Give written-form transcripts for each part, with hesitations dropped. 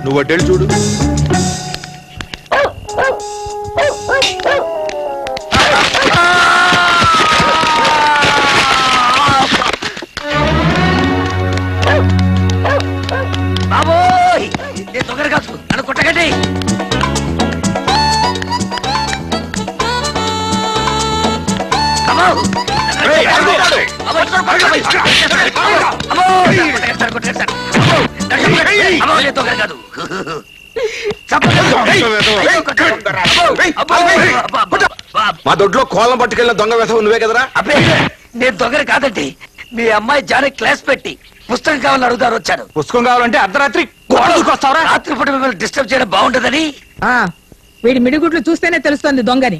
నువ్వు అటెళ్ళు చూడు. బాబోయ్, నేను దొంగలు కాదు, నన్ను కొట్టకండి. మా దొడ్లో కోళ్ళం పట్టుకెళ్ళిన దొంగ వేసవు నువ్వే కదరా? అబ్బే, నేను దొంగలు కాదండి. మీ అమ్మాయి జాని క్లాస్ పెట్టి పుస్తకం కావాలని అడుగుతారు వచ్చాను. పుస్తకం కావాలంటే అర్ధరాత్రి గోడకొస్తావరా? రాత్రిపూట మిమ్మల్ని డిస్టర్బ్ చేయడం బాగుంటదని. వీడి మిడిగుట్లు చూస్తేనే తెలుస్తుంది దొంగని.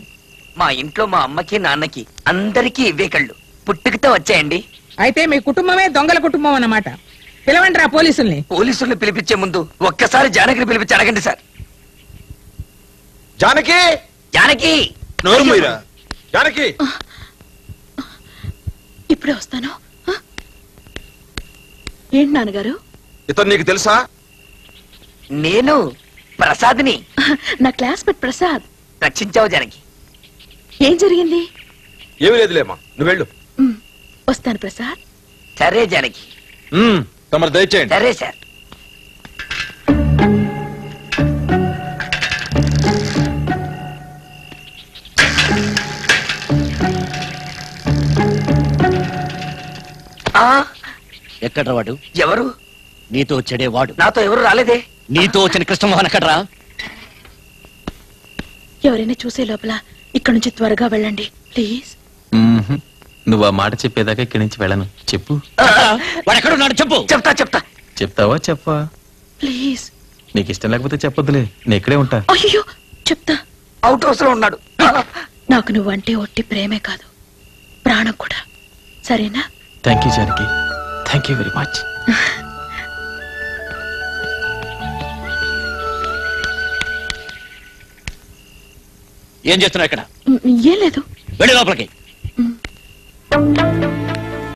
మా ఇంట్లో మా అమ్మకి నాన్నకి అందరికీ ఇవే కళ్ళు పుట్టుకతో వచ్చాయండి. అయితే మీ కుటుంబమే దొంగల కుటుంబం అన్నమాట. పిలవండి పోలీసుల్ని. పోలీసుల్ని పిలిపించే ముందు ఒక్కసారి జానకిని పిలిపించి అడగండి సార్. జానకి, జానకి, నోరు మూయరా. జానకి, ఇప్పుడే వస్తాను. ఏంటి నాన్నగారు? ఇతను నీకు తెలుసా? నేను ప్రసాద్ని. నా క్లాస్మేట్ ప్రసాద్. రక్షించావు జానకి. ఏం జరిగింది? ఏమి లేదులేమ్మా, నువ్వు వెళ్ళు. వస్తాను ప్రసాద్. సరే జానకి. తమరు దయచేయండి. సరే సార్. ఎక్కడ్రా వాడు? ఎవరు? నీతో వచ్చాడేవాడు. నాతో ఎవరు రాలేదే. నీతో వచ్చిన కృష్ణమోహన్ ఎక్కడ్రా? ఎవరైనా చూసే లోపల ఇక్కడ నుంచి త్వరగా వెళ్ళండి ప్లీజ్. నువ్వు ఆ మాట చెప్పేదాకా ఇక్కడి నుంచి వెళ్ళను. చెప్పు. వాడు ఎక్కడున్నాడు చెప్పు. చెప్తా. చెప్తావా? చెప్పా. ప్లీజ్. నీకు ఇష్టం లేకపోతే చెప్పొద్దులే, నేను ఇక్కడే ఉంటా. అయ్యో చెప్తా. అవుట్ హౌస్ లో ఉన్నాడు. నాకు నువ్వంటే ఒట్టి ప్రేమే కాదు, ప్రాణం కూడా. సరేనా? Thank you Janaki, thank you very much. ఏం చేస్తున్నావు ఇక్కడ? ఏం లేదు. వెళ్ళి లోపలికి.